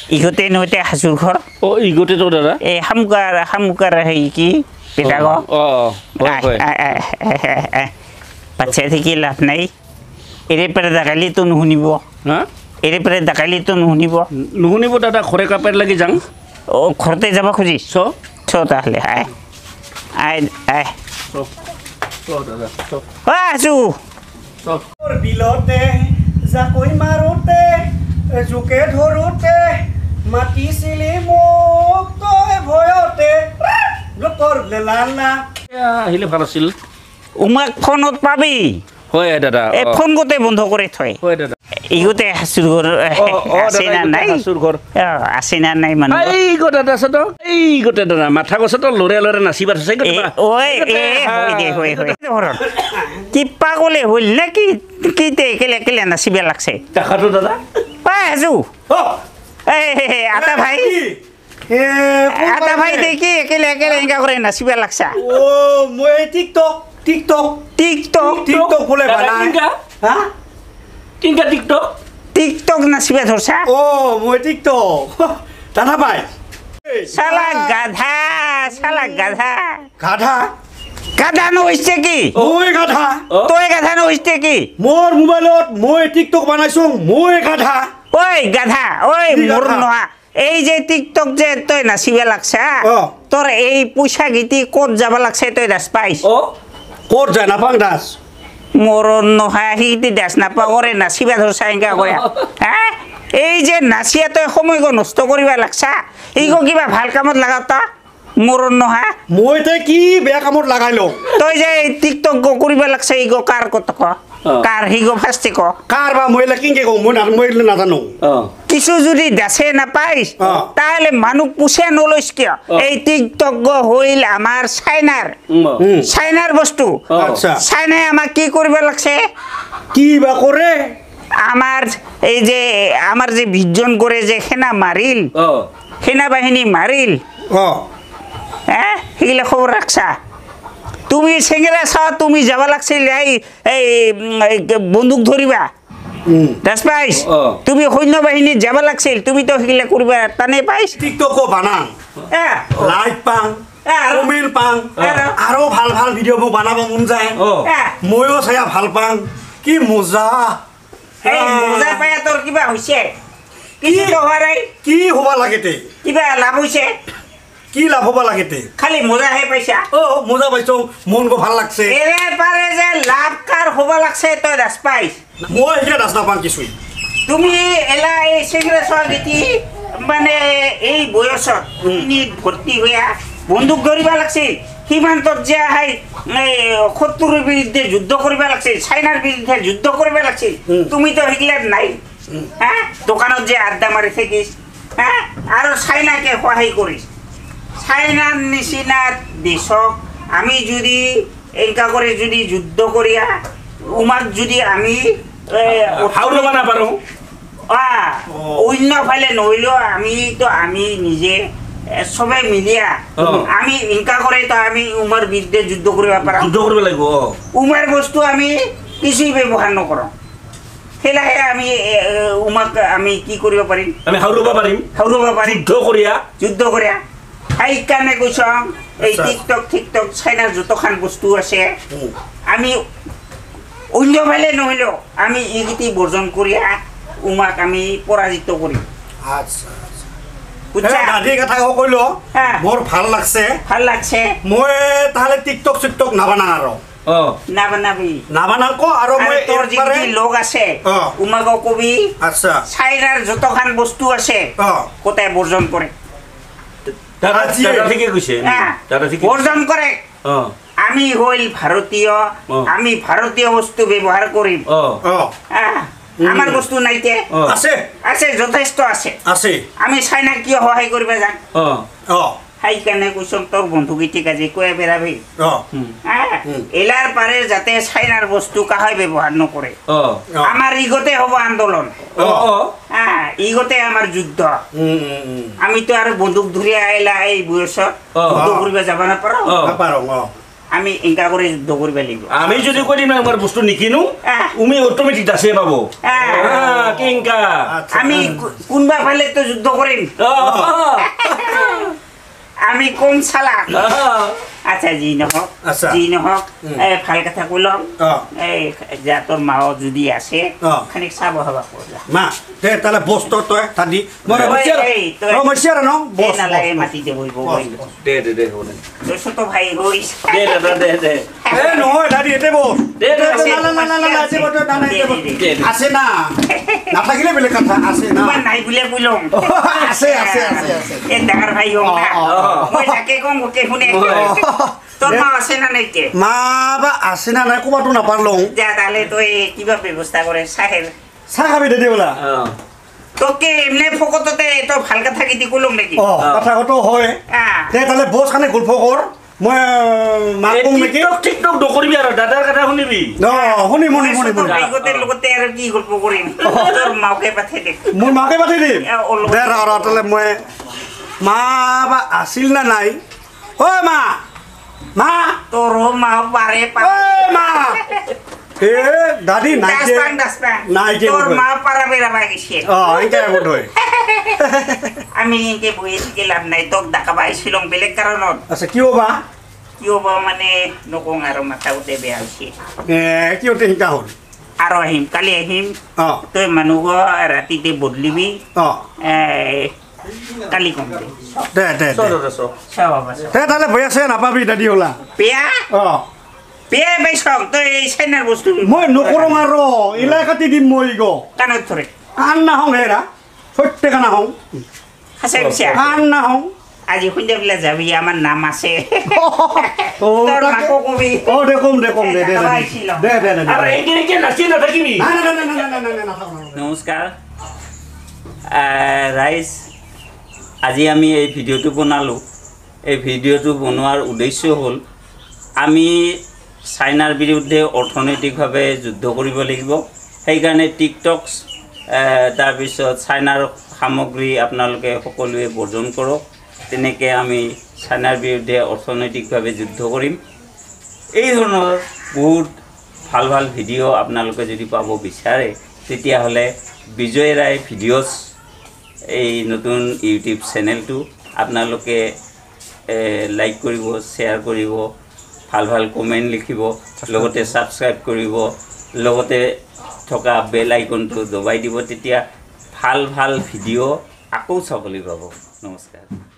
ইগতে নহতে হাজুৰ ঘৰ ও ইগতে তো দাদা এই হামুকাৰ হেই কি পিতাগ বাচ্চা থাকি লাভ নাই এৰে পাৰে ডাকালি তো নুশুনিব হা এৰে পাৰে ডাকালি তো নুশুনিব নুশুনিব দাদা খৰে কাপেৰ লাগি যাং ও ঘৰতে যাব খুজিছ চ তাহলে আয় আয় আয় দাদা আছো বিলতে জাকৈ মাৰোতে জোকে ধৰোতে মাতিছিলি মোক তই ভয়তে লোকৰ লেলালা আহিলে ভাল আছিল উমাক ফোনত পাবি হয় দাদা এই ফোন গোটে বন্ধ কৰি থয় হয় দাদা ইগতে হাসুৰ ঘৰ আছে না নাই হাসুৰ ঘৰ আছে না নাই মানুহ এই গটা দাদা আছে তো এই গটা দাদা মাথা গছ তো লৰে লৰে নাচিবা আছে ওই হয় কি পাগলে হল নাকি কি কেলে নাচিবা লাগছে টাকাটো দাদা পাই আছো আটা ভাই দেখি একেলে এনেকা করে নাচিবা লাগছা ও মই টিকটক বলে বানাই হা টিকটক নাচিবা ধরছা ও মই টিকটক দাদা ভাই শালা গাধা গাধা নহৈছে কি মই গাধা তই গাধা নহৈছে কি মোর মোবাইলত মই টিকটক বানাইছো মই গাধা ওই গাধা ওই মোর নোহা এই যে টিকটক যে তই নাচিবা লাগছা তোর এই পয়সা গীতি ক'ত যাব লাগছে তই দাস পাইছ ও ক'ত যায় নাপাং দাস মোর নোহা হিতি দাস নাপাগরে নাচিবা ধরছা এঙ্কা করে হ্যাঁ এই যে নাচিয়া তই সময় নষ্ট করিবা লাগছা এইগো কিবা ভাল কামত লাগাতা মোর নোহা মই তে কি বেয়া কামত লাগাই লো তই যে টিকটক করিবা লাগছে এইগো কার কত ক কার হিগো ফাস্টে ক কার বা মই লাকিংকে কও মই নাজানো কিছু যদি দাসে নাপাইছ তাহলে মানুষ পুষে নলৈছ কিয় এই টিকটক হইল আমার চাইনার বস্তু আচ্ছা চাইনাই আমাক কি করিবা লাগছে কি বা করে আমার এই যে আমার যে বিজন করে যে সেনা বাহিনী মারিল হ্যাঁ সেগুলা খবর রাখছা তুমি সেঙ্গেরা ছা তুমি যাবা লাগছিল এই বন্দুক ধরিবা দাস পাইছ তুমি সৈন্য বাহিনীত যাবা লাগছিল তুমি তো সেগুলা করিবা টানে পাইছ টিকটক বানাং লাইক পাং কমেন্ট পাং আরো ভাল ভিডিও বানাব মন যায় ময়ো চায়া ভাল পাং কি মজা মজা পায়া তোর কিবা হইছে কি হবা লাগেতে কিবা লাভ হইছে কি লাভ হবা লাগেতে খালি মজা হে পাইছা মজা পাইছো মন গো ভাল লাগছে এরে পারে যে লাভ কার হবা লাগছে তই দাস পাইছ মই এটা দাস নাপাং কিছুই তুমি এলা এই সিগারেট গীতি মানে এই বয়সত ভর্তি হইয়া বন্দুক ধরিবা লাগছিল সীমান্তত যে শত্রুর বিরুদ্ধে যুদ্ধ করিবা লাগছিল চাইনার বিরুদ্ধে যুদ্ধ করিবা লাগছিল তুমি তো সেগুলা নাই হ্যাঁ দোকানত যে আড্ডা মারি থাকিস হ্যাঁ আর চাইনাকে সহায় করিস চাইনার নিচিনা দেশক আমি যদি এনেকা করে যদি যুদ্ধ করিয়া উমাক যদি আমি হাওড়া না পারো অন্য ফালে নইলেও আমি নিজে সবাই মিলিয়া আমি এনেকা করে তো আমি উমার বিরুদ্ধে যুদ্ধ করিবা পারাম যুদ্ধ করবে লাগবো উমার বস্তু আমি কিছুই ব্যবহার নকরো সেলাহে আমি উমাক আমি কি করিবা পারিম আমি হাওড়া পারিম যুদ্ধ করিয়া সেইকাৰণে কৈছোঁ এই টিকটক চাইনাৰ যতখান বস্তু আছে আমি অন্য ফালে নহলেও আমি এইগিটি বৰ্জন কৰিয়া উমাক আমি পৰাজিত কৰিম দাদি কথা কইলো মোৰ ভাল লাগছে মই তাহলে টিকটক নাবানা আৰু নাবানাল কো আৰু মই তোর যে লোক আছে উমাক কবি আচ্ছা চাইনার যতখান বস্তু আছে কোথায় বর্জন করে দাদা ঠিকই কইছে বর্জন করে আমি হইল ভারতীয় আমি ভারতীয় বস্তু ব্যবহার করিম আমার বস্তু নাইতে আছে যথেষ্ট আছে আমি চাইনা কিয় সহায় করিবা যাম সেইকাৰণে কৈছোঁ তোর বন্ধুগীতি কাজে কয়ে বেড়াবি এলার পারে যাতে চাইনার বস্তু কাহাই ব্যবহার নকরে আমার ইগতে হব আন্দোলন ইগতে আমার যুদ্ধ আমি তো আর বন্দুক ধরিয়া আইলা এই বয়সত যুদ্ধ করিবা যাবা না পারো আমি এনেকা কৰি যুদ্ধ কৰিব লাগিব আমি যদি কৈ দিম না আমাৰ বস্তু নিকিনো তুমি অট'মেটিক দাসে পাব কেংকা আমি কোনবা ফালে তো যুদ্ধ কৰিম আমি কম চালা আচ্ছা যি নহওক ভাল কথা কলম এই যা তোৰ মাও যদি আছে খানিক চাব হবা কৰলা মা দে তাহলে বস্তু তই তাদি মই মৰছিয়া ন বস নালাগে মাটি দে বইব দে দে দে হলে তোৰ ছোট ভাই হইছ দে দে দে দে এ নহয় দাদি এতে বস দে দে না আছে বটো দানা আছে না নাথাকিলে বেলেগ কথা আছে না তোমাৰ নাই বুলে কইলম আছে এ ডাঙৰ ভাই হও না মই তাকে কম ওকে শুনে তোর মা আছে না নাই কে মা বা আছে না নাই কোবাটো নাপারলং যা তাহলে তুই কিবা ব্যবস্থা করে সাহেব চা খাবি দে বলা তোকে এমনি ফকততে তো ভাল কথা কি কলম নাকি কথা কত হয় তে তাহলে বস খানে গল্প কর মই মা কম নাকি টিকটক নকৰিবি আৰু দাদাৰ কথা শুনিবি শুনি বাইগতেৰ লগতে আৰ কি গল্প কৰিম তোৰ মাকে পাঠাই দে মোৰ মাকে পাঠাই দিম দে তাহলে মই মা বা আছিল না নাই ও মা মা তোর মা পারে ও মা এ দাদি নাই যে নাই যে তোর মা পারা বেরা গেছে এইটা বট হয় আমি একে বইয়ে থেকে লাভ নাই তোক ডাকাবা আইছিলাম বেলেগ কারণত আচ্ছা কি হবা মানে নকং আৰু মাথা উঠে বেয়া হৈছে কি হতে হিকা হল আৰু আহিম কালি আহিম তই মানুহ ৰাতিতে বদলিবি কালি কম দে তাহলে ভয় আছে নাপাবি দাদি হলা পেয়া পেয়া বাইছ তই এই চাইনাৰ বস্তু মই নকৰং আৰু ইলাই কাটি দিম মই গো কাণত ধৰে কাণ নাহং হেৰা সত্যে কাণ নাহং সঁচাই পিছে কাণ নাহং আজি সন্ধিয়াবেলা যাবি আমাৰ নাম আছে তোৰ মাকো কবি দে কম দে আৰু এইকেইকে নাচি নাথাকিবি নমস্কাৰ ৰাইজ আজি আমি এই ভিডিঅ'টো বনালোঁ এই ভিডিঅ'টো বনোৱাৰ উদ্দেশ্য হ'ল আমি চাইনাৰ বিৰুদ্ধে অৰ্থনৈতিকভাৱে যুদ্ধ কৰিব লাগিব সেইকাৰণে টিকটক তাৰপিছত চাইনাৰ সামগ্ৰী আপোনালোকে সকলোৱে বৰ্জন কৰক তেনেকৈ আমি চাইনাৰ বিৰুদ্ধে অৰ্থনৈতিকভাৱে যুদ্ধ কৰিম এই ধৰণৰ বহুত ভাল ভাল ভিডিঅ' আপোনালোকে যদি পাব বিচাৰে তেতিয়াহ'লে বিজয় ৰায় ভিডিঅ'ছ এই নতুন ইউটিউব চেনেলটো আপোনালোকে লাইক কৰিব শ্বেয়াৰ কৰিব ভাল ভাল কমেণ্ট লিখিব লগতে ছাবস্ক্ৰাইব কৰিব লগতে থকা বেল আইকনটো দবাই দিব তেতিয়া ভাল ভাল ভিডিঅ' আকৌ চাবলৈ পাব নমস্কাৰ